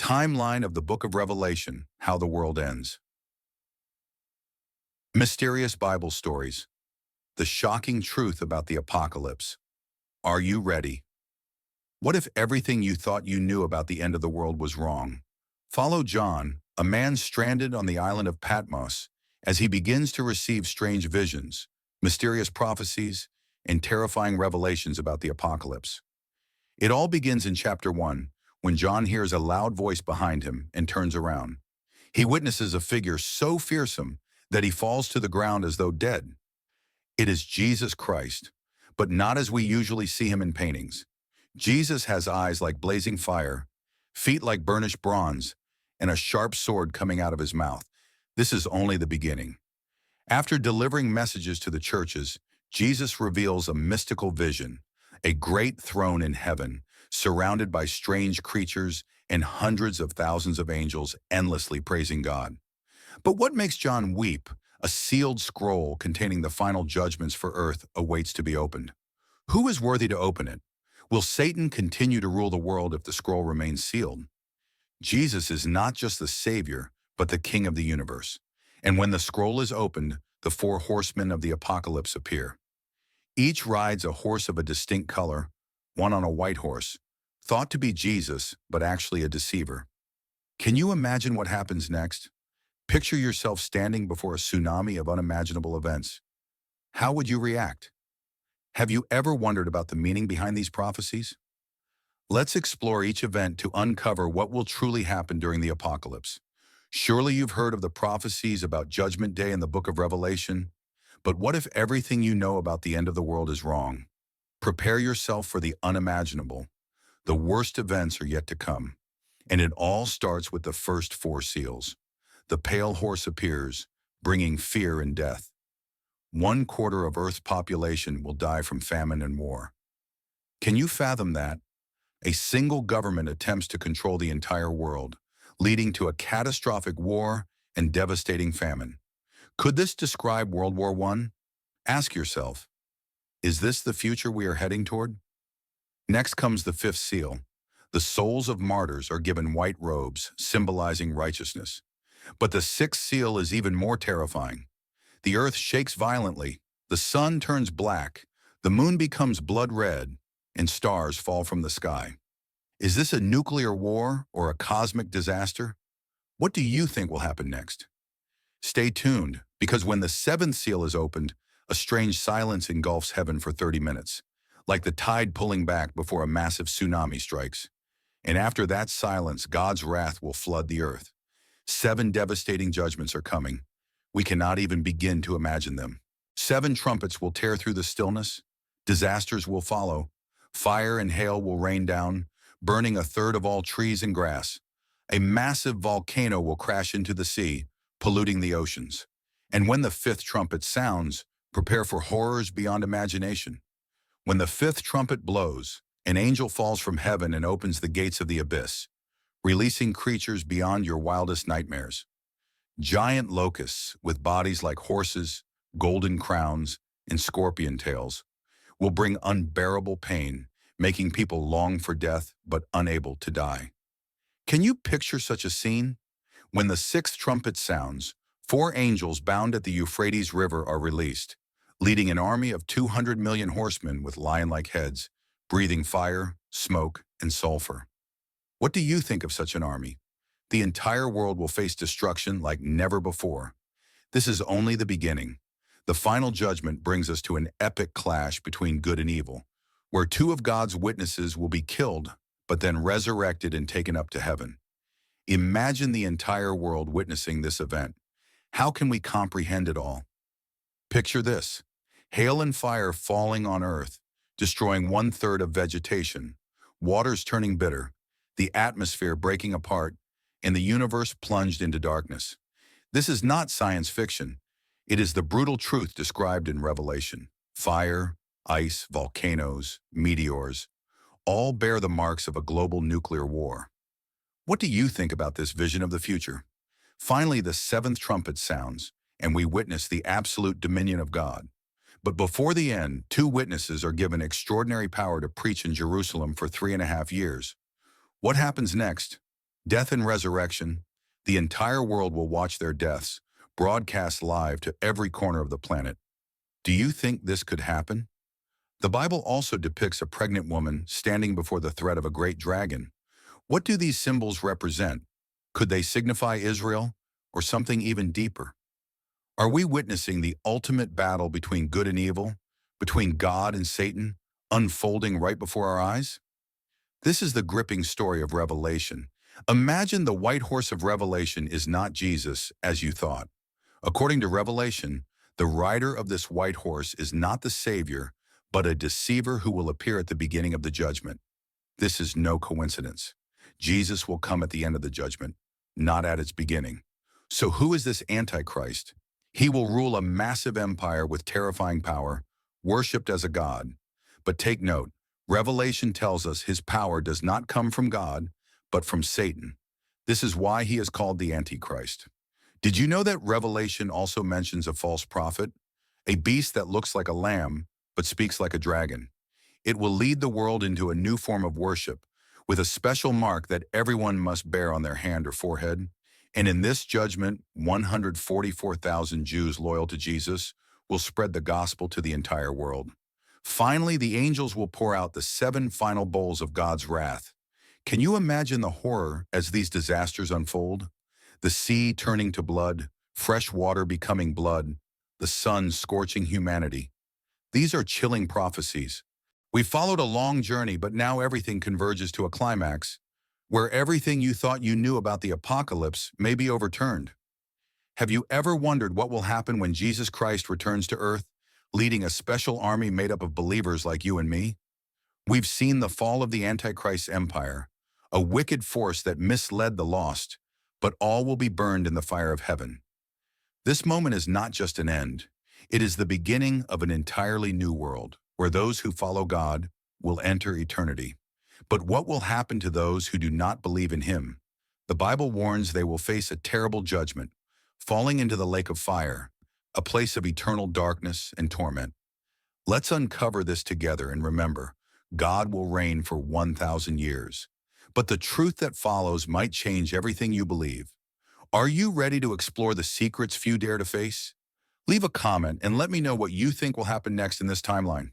Timeline of the Book of Revelation, How the World Ends. Mysterious Bible Stories. The shocking truth about the apocalypse. Are you ready? What if everything you thought you knew about the end of the world was wrong? Follow John, a man stranded on the island of Patmos, as he begins to receive strange visions, mysterious prophecies, and terrifying revelations about the apocalypse. It all begins in chapter 1, when John hears a loud voice behind him and turns around. He witnesses a figure so fearsome that he falls to the ground as though dead. It is Jesus Christ, but not as we usually see him in paintings. Jesus has eyes like blazing fire, feet like burnished bronze, and a sharp sword coming out of his mouth. This is only the beginning. After delivering messages to the churches, Jesus reveals a mystical vision, a great throne in heaven, surrounded by strange creatures and hundreds of thousands of angels endlessly praising God. But what makes John weep? A sealed scroll containing the final judgments for earth awaits to be opened. Who is worthy to open it? Will Satan continue to rule the world if the scroll remains sealed? Jesus is not just the Savior, but the King of the universe. And when the scroll is opened, the four horsemen of the apocalypse appear. Each rides a horse of a distinct color, one on a white horse, thought to be Jesus, but actually a deceiver. Can you imagine what happens next? Picture yourself standing before a tsunami of unimaginable events. How would you react? Have you ever wondered about the meaning behind these prophecies? Let's explore each event to uncover what will truly happen during the apocalypse. Surely you've heard of the prophecies about Judgment Day in the book of Revelation, but what if everything you know about the end of the world is wrong? Prepare yourself for the unimaginable. The worst events are yet to come, and it all starts with the first four seals. The pale horse appears, bringing fear and death. 1/4 of Earth's population will die from famine and war. Can you fathom that? A single government attempts to control the entire world, leading to a catastrophic war and devastating famine. Could this describe World War I? Ask yourself, is this the future we are heading toward? Next comes the fifth seal. The souls of martyrs are given white robes, symbolizing righteousness. But the sixth seal is even more terrifying. The earth shakes violently, the sun turns black, the moon becomes blood red, and stars fall from the sky. Is this a nuclear war or a cosmic disaster? What do you think will happen next? Stay tuned, because when the seventh seal is opened, a strange silence engulfs heaven for 30 minutes, like the tide pulling back before a massive tsunami strikes. And after that silence, God's wrath will flood the earth. 7 devastating judgments are coming. We cannot even begin to imagine them. 7 trumpets will tear through the stillness. Disasters will follow. Fire and hail will rain down, burning 1/3 of all trees and grass. A massive volcano will crash into the sea, polluting the oceans. And when the 5th trumpet sounds, prepare for horrors beyond imagination. When the 5th trumpet blows, an angel falls from heaven and opens the gates of the abyss, releasing creatures beyond your wildest nightmares. Giant locusts with bodies like horses, golden crowns, and scorpion tails will bring unbearable pain, making people long for death but unable to die. Can you picture such a scene? When the 6th trumpet sounds, 4 angels bound at the Euphrates River are released, leading an army of 200 million horsemen with lion-like heads, breathing fire, smoke, and sulfur. What do you think of such an army? The entire world will face destruction like never before. This is only the beginning. The final judgment brings us to an epic clash between good and evil, where 2 of God's witnesses will be killed, but then resurrected and taken up to heaven. Imagine the entire world witnessing this event. How can we comprehend it all? Picture this: hail and fire falling on earth, destroying 1/3 of vegetation, waters turning bitter, the atmosphere breaking apart, and the universe plunged into darkness. This is not science fiction. It is the brutal truth described in Revelation. Fire, ice, volcanoes, meteors, all bear the marks of a global nuclear war. What do you think about this vision of the future? Finally, the 7th trumpet sounds, and we witness the absolute dominion of God. But before the end, 2 witnesses are given extraordinary power to preach in Jerusalem for 3.5 years. What happens next? Death and resurrection. The entire world will watch their deaths, broadcast live to every corner of the planet. Do you think this could happen? The Bible also depicts a pregnant woman standing before the threat of a great dragon. What do these symbols represent? Could they signify Israel or something even deeper? Are we witnessing the ultimate battle between good and evil, between God and Satan, unfolding right before our eyes? This is the gripping story of Revelation. Imagine the white horse of Revelation is not Jesus, as you thought. According to Revelation, the rider of this white horse is not the Savior, but a deceiver who will appear at the beginning of the judgment. This is no coincidence. Jesus will come at the end of the judgment, not at its beginning. So who is this Antichrist? He will rule a massive empire with terrifying power, worshipped as a god. But take note, Revelation tells us his power does not come from God, but from Satan. This is why he is called the Antichrist. Did you know that Revelation also mentions a false prophet? A beast that looks like a lamb, but speaks like a dragon. It will lead the world into a new form of worship, with a special mark that everyone must bear on their hand or forehead. And in this judgment, 144,000 Jews loyal to Jesus will spread the gospel to the entire world. Finally, the angels will pour out the 7 final bowls of God's wrath. Can you imagine the horror as these disasters unfold? The sea turning to blood, fresh water becoming blood, the sun scorching humanity. These are chilling prophecies. We followed a long journey, but now everything converges to a climax, where everything you thought you knew about the apocalypse may be overturned. Have you ever wondered what will happen when Jesus Christ returns to earth, leading a special army made up of believers like you and me? We've seen the fall of the Antichrist's empire, a wicked force that misled the lost, but all will be burned in the fire of heaven. This moment is not just an end. It is the beginning of an entirely new world, where those who follow God will enter eternity. But what will happen to those who do not believe in him? The Bible warns they will face a terrible judgment, falling into the lake of fire, a place of eternal darkness and torment. Let's uncover this together and remember, God will reign for 1,000 years. But the truth that follows might change everything you believe. Are you ready to explore the secrets few dare to face? Leave a comment and let me know what you think will happen next in this timeline.